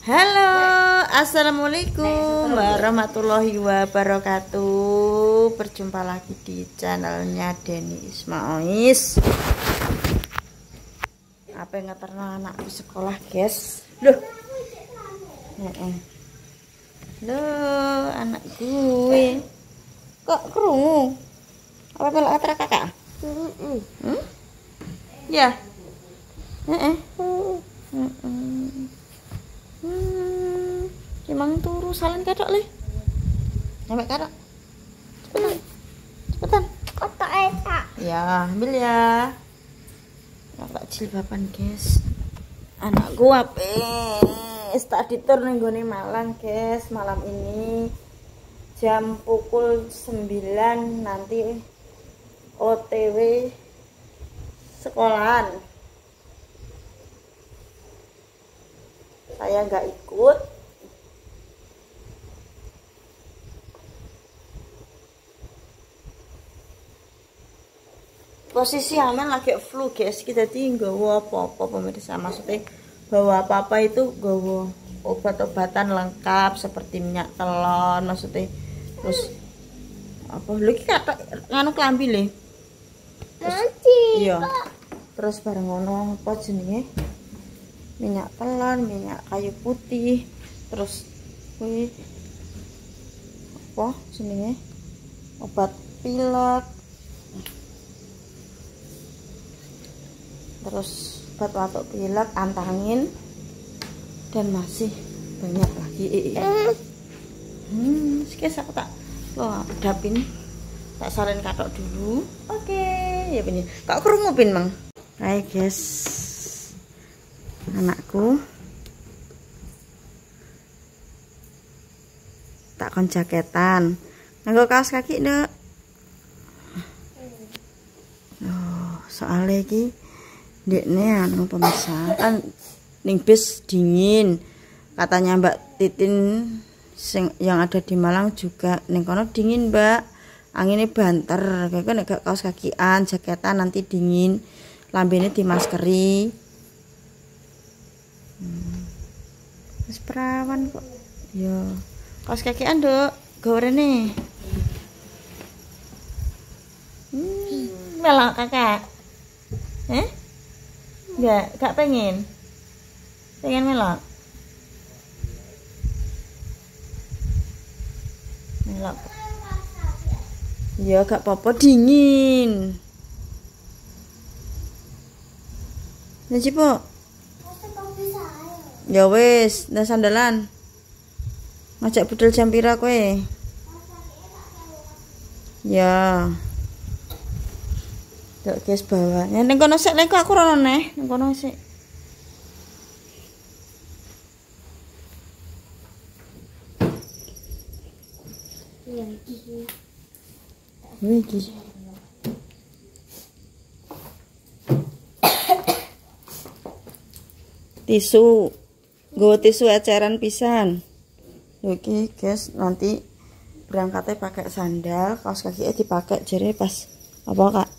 Halo, assalamualaikum warahmatullahi wabarakatuh. Berjumpa lagi di channelnya Denny Ismaois. Apa yang ngeterno anakku sekolah, guys? Loh, loh, anak gue kok kerungu? Apa melok atra kakak? Ya. Emang turu salen kadok le. Sampai kadok. Cepetan. Kotak eta. Ya, ambil ya. Kakak jilbaban, guys. Anak gua wis tak ditur ning gone Malang, guys. Malam ini jam pukul 9 nanti OTW sekolahan. Saya nggak ikut. Posisi Amen lagi flu, guys. Kita tinggal apa-apa pemirsa, maksudnya bawa apa-apa itu bawa obat-obatan lengkap seperti minyak telon, maksudnya terus apa lagi kata nganu klambi le. Iya. Terus bareng ngono apa jenenge? Minyak telon, minyak kayu putih, terus kuwi apa jenenge? Obat pilek. Terus obat batuk pilek, antangin, dan masih banyak lagi. Sekilas aku tak dapin, tak salin katok dulu. Oke, ya begini. Kok kerungu pin mang? Hai guys, anakku tak kon jaketan, nganggo kaos kaki nduk. Oh, soalnya iki dekne anu pemirsa kan ning bis dingin, katanya Mbak Titin yang ada di Malang juga ning kono dingin Mbak, anginnya banter, kayak nek gak kaos kakian jaketan nanti dingin, lambene dimaskeri. Wis perawan kok yo kaos kakian Nduk gorene. Melok kakak gak pengen melok ya gak apa-apa dingin nanti po ya wis dan sandalan ngajak budal jam pira kowe ya Dok guys bawa. Ya ning kono sik lek aku rono neh, ning kono sik. Ya iki. Iki. Tisu. Nggo tisu eceran pisan. Iki guys nanti berangkatnya pakai sandal, kaos kakinya dipakai jere pas apa Kak?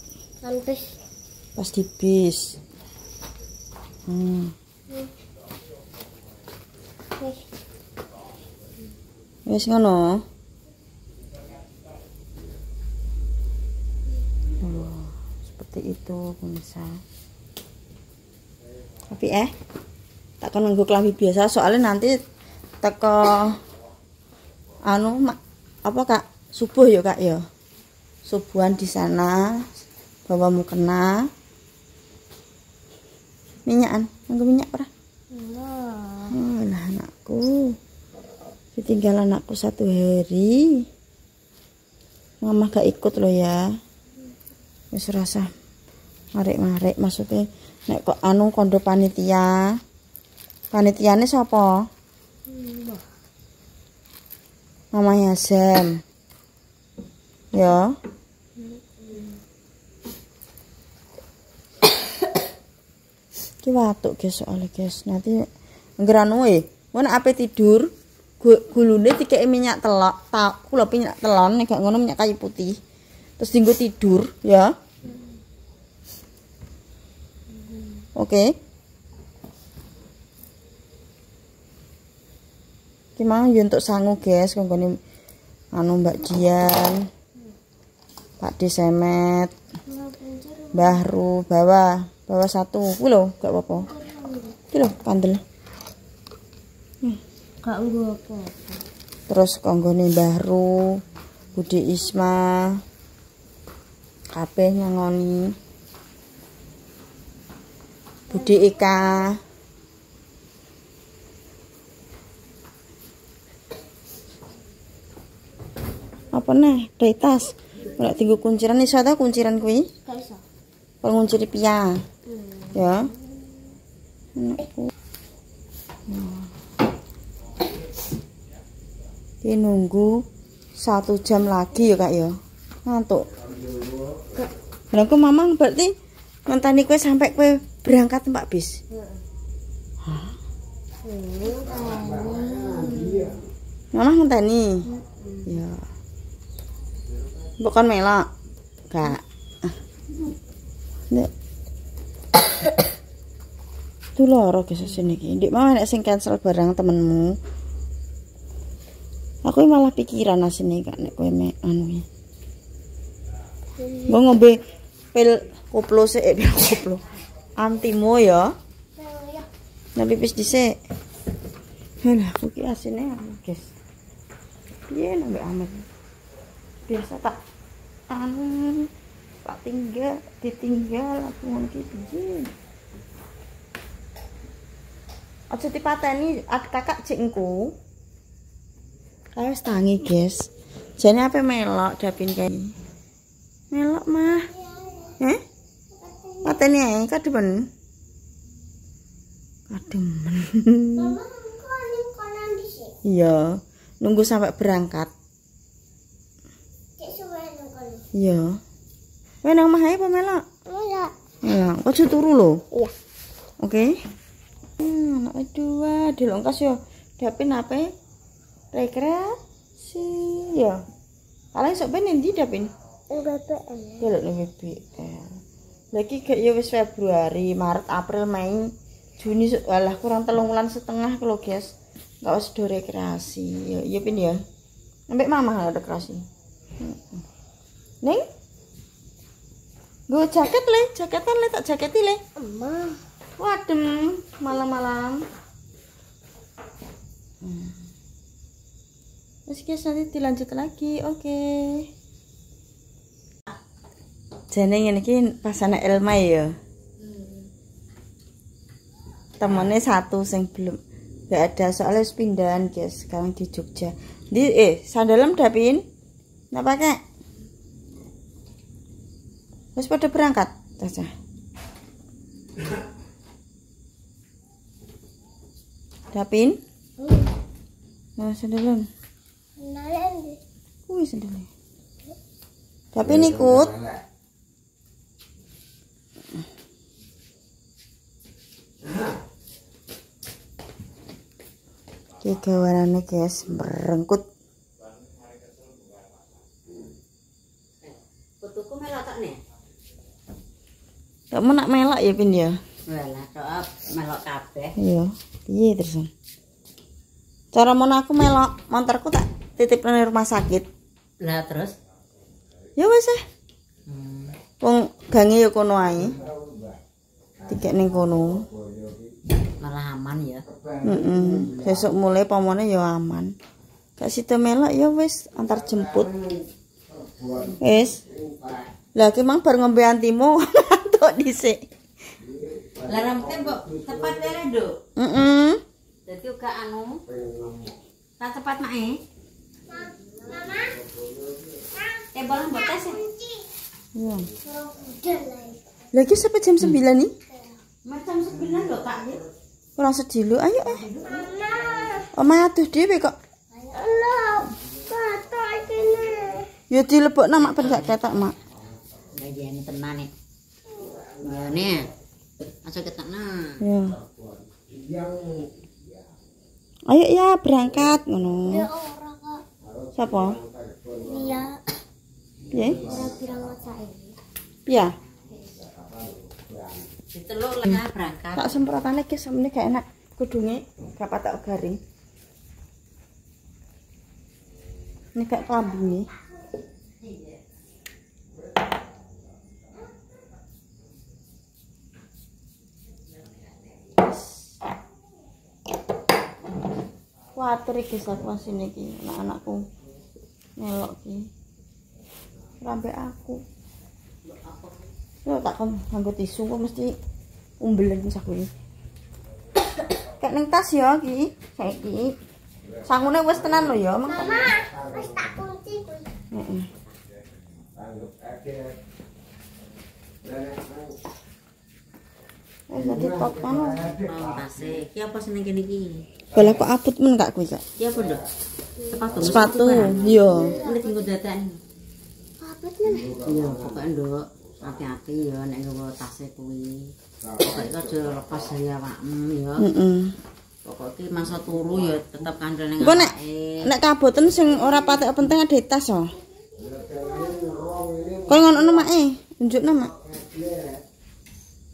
Pas di bis. Wes ngono. Seperti itu pemirsa. Tapi tak kon nganggo klambi biasa soalnya nanti teko anu apa Kak? Subuh ya Kak ya. Subuhan di sana. Bawa mukena minyakan, nganggo minyak ora? Lah anakku. Ditinggal anakku 1 hari. Mama gak ikut loh ya. Wis rasa marek-marek maksudnya nek kok anu kondo panitia. Panitiane sapa? Mama Yazam. Ya. Ki watuk guys soalnya guys nanti ngeranu wan ape tidur gulune dikeki minyak telok tak kula minyak telon nek gak ngono minyak kayu putih terus dinggo tidur ya. Oke. Ki mang yo entuk sangu, guys, konggone anu Mbak Dian. Pak Desemet. Mbah Ru, bawa satu. Kuwi lho, gak apa-apa. Iki lho, kandel. Gak nggo apa. Terus konggone Mbah Ru, Budi Isma. Kabeh nyangoni. Budi Ika. Apa nih? Dari tas. Ora tinggu kunciran iso ta kunciran kuwi? Gak iso. Penguncir pia. Ya. Anakku. Ini nunggu 1 jam lagi ya, Kak ya. Ngantuk. Lah kok Mamang berarti ngenteni kowe sampai kowe berangkat Pak bis. Hah? Mama ngenteni. Ya. Bukan melak. Kak. Nek. Tuh loro guys sini iki. Ndik mau nek sing cancel barang temenmu. Aku malah pikiran asine Kak nek kowe anu iki. Mbok ngombe pil koplo sik pil koplo. Antimo ya. Nah pipis dhisik. Lah aku ki asine guys. Piye nambah amet. Biasa tak anu tak ditinggal aku ngono ki piye. Aja dipateni kakak cek engko. Kae wis tangi, guys. Jane apa melok Dapin kae. Melok mah. Pateni ae kademen. Kademen. Mama kok ning konan dhisik. Iya, nunggu sampai berangkat. Cek suwe nang kono. Iya. Kowe nang omah ae apa melok? Melok. Melok. Ojo turu lho. Iya. Oke. Anak dua dilongkas yo. Dapin apa? Rekreasi ya. Paling sok ben endi Dapin? BBL. Delok nang BBL. Lagi gak ya wis Februari, Maret, April, Mei, Juni alah kurang 3 bulan setengah kalau guys. Enggak usah do rekreasi. Ya iya Pin ya. Sampai mama ada rekreasi. Ning? Gue jaket le, jaketan le tak jaketi le. Emang. Wadem malam-malam. Terus guys nanti dilanjut lagi, oke. Jane ngene iki pas anak Elma ya. Temennya satu sing belum gak ada soalnya pindahan guys sekarang di Jogja. Di sandalem Dapin. Nggak pakai. Wis pada berangkat, Caca. Dapin? Nah, sandalem. Nalen. Kuwi sandalem. Dapin ikut. Tiga warnanya guys, merengkut. Putuku melok tok nih. Kamu nak melak ya Pin ya? Walah tok melok kabeh. Iya. Piye terus? Cara mon aku melok, montorku tak titip nang rumah sakit. Lah terus? Ya wis wong gange ya kono ae. Dikek ning kono. Malah aman ya. Besok mulai pamane ya aman. Gak sida melok ya wis antar jemput. Wis. Lah ki mang bar ngombe antimo ngantuk dhisik. Lah rambutnya mbok tepat wae nduk. Dadi uga anu. Tak tepat mae. Mama. Bolang mbok tes. Iya. Udah lah. Lagi sampai jam 9 nih. Macam 9 lho Kak. Kurang sedih ayo Mama. Oma aduh dhewe kok. Halo. Kata kene. Ya dilebokno mak ben gak ketok mak. Lah yen tenan nek. Ya nih. Aja ketokna. Ya. Ayo ya berangkat ngono. Ya ora kok. Siapa? Iya. Piye? Ora bilang sae. Piye? Diteluk lah berangkat. Tak semprotane guys, samene gak enak kudunge, gak patok garing. Ini kayak kambing. Kuatir iki sak sini iki anak-anakku. Melok iki. Sampai aku. Yo tak nganggo tisu kok mesti umbelen saku iki. Kayak ning tas ya iki, saiki. Sangune wis tenan lho ya, Mama, wis tak kunci kuwi. Heeh. Jadi top kan. Tasik. Ki apa seneng kene iki? Bola kok abot men kak kuwi kak. Ki apa, Nduk? Sepatu. Iya. Ini tinggal datan. Apa tuh? Iya, pokoknya Nduk, hati-hati ya nek nggawa tasik kuwi. Pokoke aja lepas dari awakmu ya. Heeh. Pokoke masa turu ya tetep kandel ning Engko awake. nek kaboten sing ora patek penting ada tas oh. Kok ngono make, unjukna mak.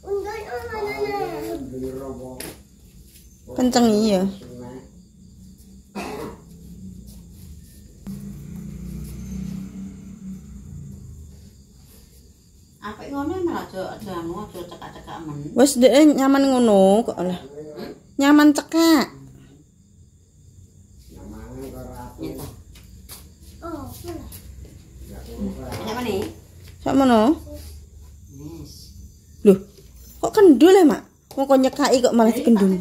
Undur mana? Kenceng iya. Apik ngono malah aja anu aja cekak-cekak men. Wis dhek nyaman ngono kok lah. Nyaman cekak. Nyentah. Oh, mana? Apa nih? Sakmono. Wis. Loh, kok kendul ya, Mak? Wong kok nyekaki kok malah dikendul.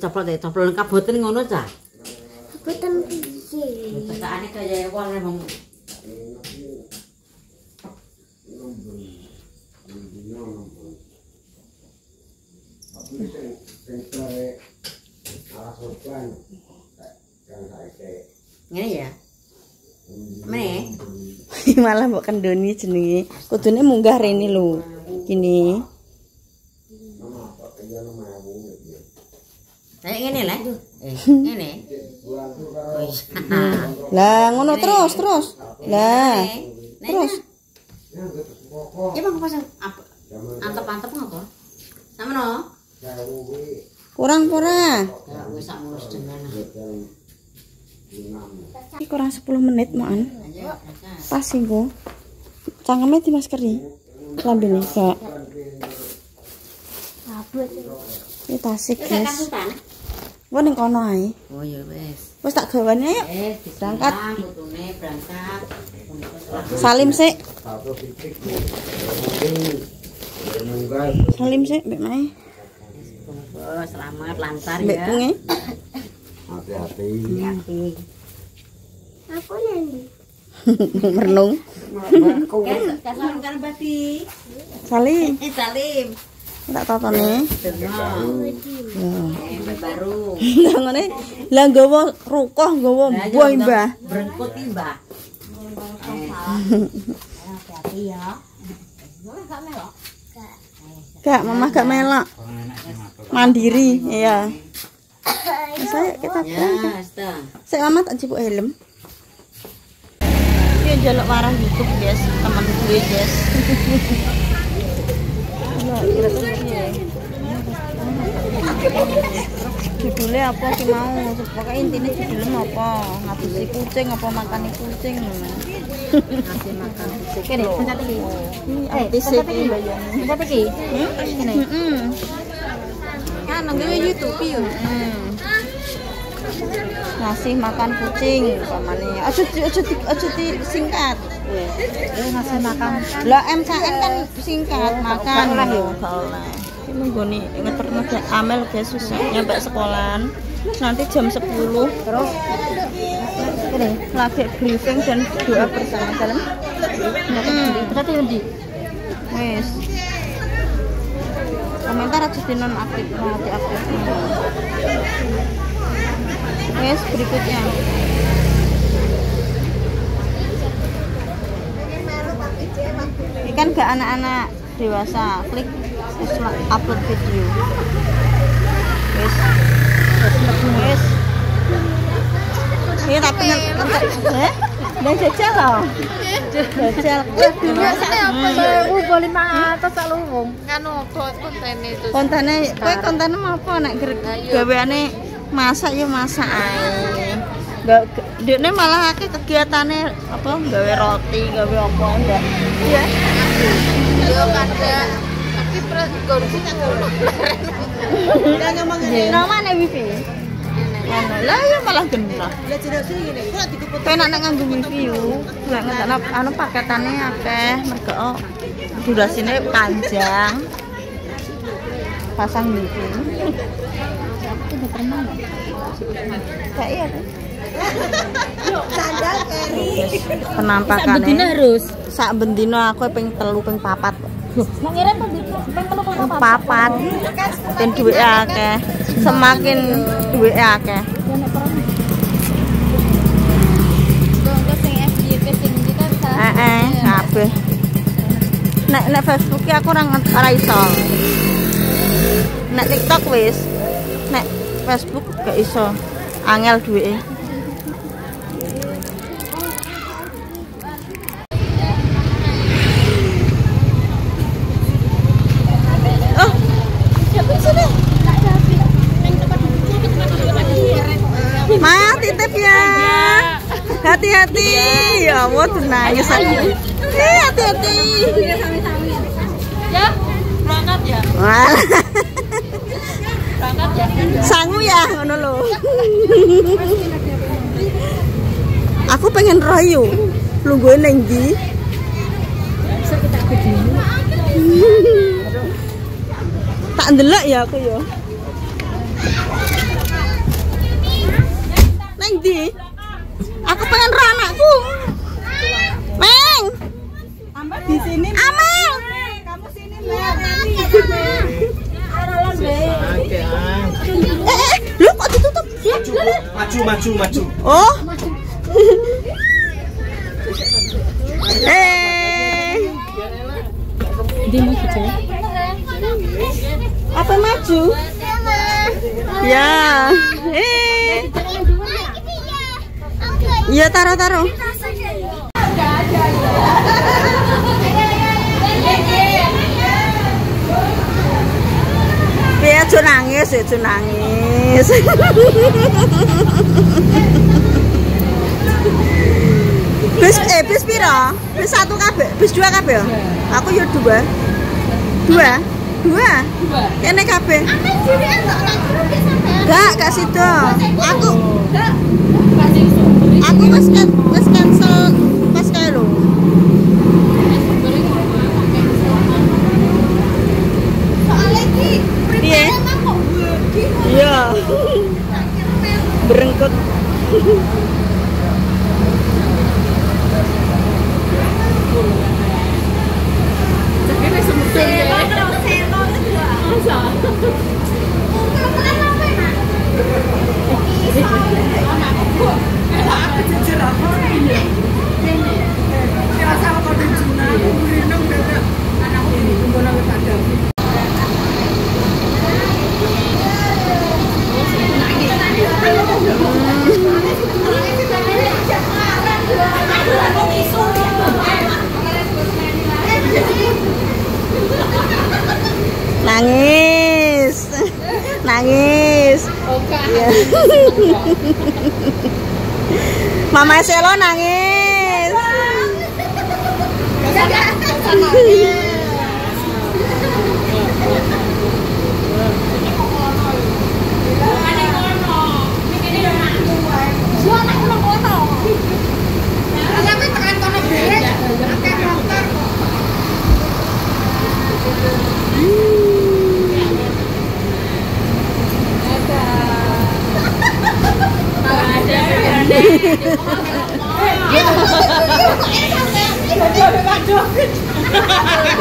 Coplok kaboten ngono ta. Kabutan piye? Cekakane kaya wong wong ngene ya. Mene. Malah mbok kendoni jenenge. Kudune munggah rene lho. Gini. Kayak ngene lah. Ngene. Lah ngono terus. Lah. Terus. Iki mangko pasang antep-antep ngopo? Samono. Kurang. Ya wis sak ngurus dengan. Iki kurang 10 menit moan. Ayo, Pas engko. Cangkeme dimaskeri. Lambene gak. Kabut. Iki tasik, Kayak guys. kasutan. Engko ning kono ae. Oh ya wis. Wis tak gawane ayo. Berangkat. Putune berangkat. Salim sik. Salim sik mbek Mae. Oh, selamat lancar Mbek ya. kunge. Hati-hati. Aku nanti. Merenung. Salam kan Bati. Salim. Salim. Tak totone. Demam. Ya. Baru. Lah ngene. Lah nggawa rukoh, nggawa buah Mbah. Berengkut iki, Mbah. Hati-hati ya. Gak, mama gak melok. Mandiri, iya. Saya kita Ya, sta. saya mama tak jipuk helm. Dia jaluk warah YouTube, guys. Teman gue, guys. Judulnya apa sih mau? Pokoknya intinya judulnya apa? Ngabisin kucing apa makan kucing? Ngasih makan fisik. Kene, pencet iki. Artis iki. Pencet iki. Kene. Kan nang YouTube yo. Ngasih makan kucing pamane. Aja disingkat. Ngasih makan. Lah MKN kan singkat makan lah yo. Iki menggoni ngeterno Amel guys susah nyampe sekolahan. Nanti jam 10 terus ini lagi briefing dan doa bersama dalam. Berarti ndi? Wes. Komentar aja di non aktif, nanti aktif. Wes berikutnya. Ini kan gak anak-anak dewasa, klik upload video. Wes. Wes. Ini tapi Nang jajal loh. Jajal. Dulu sini apa ya? Boleh 500 tak luwung. Nganu konten itu. Kontene kowe kontene apa nek gaweane masak ya masak ae. Enggak dekne malah akeh kegiatane apa gawe roti, gawe apa enggak. Iya. Yo kada. Tapi gorsi tak ngono. Lah ngomong ngene. Namane wifi. Lah ya malah genah. Lah jero sini ngene. Kok dikuput penak nek nganggo wifi yo. Lah ngendakno anu paketane akeh mergo durasine panjang. Pasang wifi. Kayak iya kan? Sandal keri. Penampakane. Sak harus. Sak bendino aku ping 3 ping 4. Nek ngirim ping 3 ping 4. Ben duwe akeh. Semakin duwe akeh. Engko sing FYP sing ndi kan kabeh. Nek Facebook ki aku ora iso. Nek TikTok wis. Nek Facebook gak iso. Angel duweke. Ma, titip ya. Hati-hati. Ya Allah, nangis aku. Hati-hati. Ya, berangkat ya. Berangkat ya. Sangu ya ngono lho. Aku pengen rayu. Lungguhe ning ndi? Tak ndelok ya aku ya. Neng di, aku pengen roh anakku. Meng, di sini. Ameng, kamu sini lu kok ditutup? Maju. Oh. Apa maju? Ya. Iya taruh. Biar aja nangis. Bis piro? Bis 1 kabeh, bis 2 kabeh. Aku yo 2. 2. Kene kabeh. Gak sido. Aku wis cancel pas kae lho. Soale iki pripun kok iya. Berengkut. Nangis. Okay. Mama Selo nangis.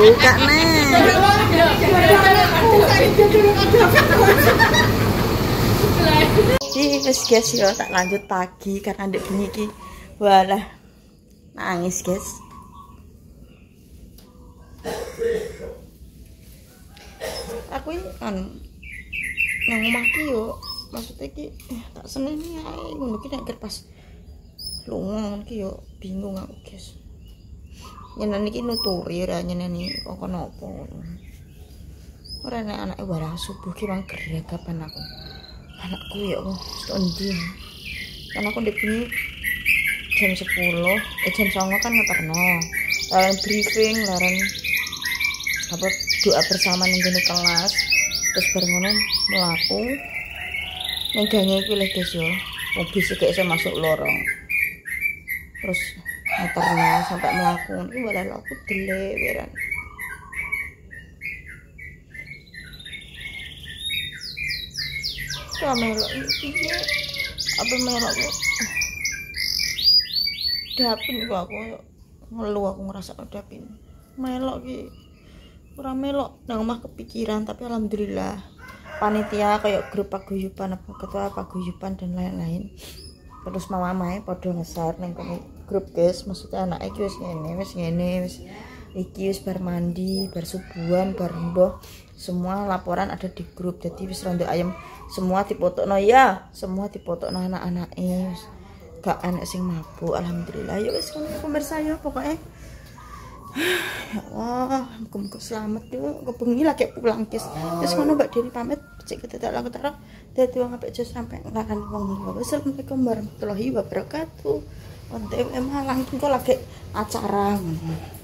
Buka nih. Wis guys ya tak lanjut pagi karena ndek bengi iki walah nangis guys. Aku iki nang omah ki yo maksudnya ki tak seneni ae ngono ki nek pas lunga iki yo bingung aku guys. Nyeneni iki nuturi ra nyeneni kok napa ngono. Ora nek anake warah subuh ki wong geragapan aku. Anakku ya Allah, endi. Kan aku ndek bengi jam 10, jam 09 kan ngeterno. Laran briefing, laran apa doa bersama ning kelas. Terus bareng ngono mlaku. Ning gange iki lho guys yo. Mobil sik iso masuk lorong. Terus ngeterno sampai mlaku. Iki malah aku delek weran. Melok iki apa melok dapin kok aku ngeluh aku ngerasa dapin melok ki ora melok nang omah kepikiran tapi alhamdulillah panitia kayak grup paguyuban apa ketua paguyuban dan lain-lain terus mamae padha nge-share nang grup guys maksudnya anak iki wis ngene wis iki wis bar mandi bar subuhan bar mboh semua laporan ada di grup jadi wis rondo ayam semua dipotokno ya semua dipotokno anak-anake gak anak sing mabuk alhamdulillah ya wis pemirsa ya pokoknya ya Allah muga-muga selamat yo kebengi lagi pulang guys wis ngono Mbak Deni pamit becik ketetak ketara dadi wong apik aja sampai nglakan wong Assalamualaikum warahmatullahi wabarakatuh. On TM Malang iki kok lagi acara ngono.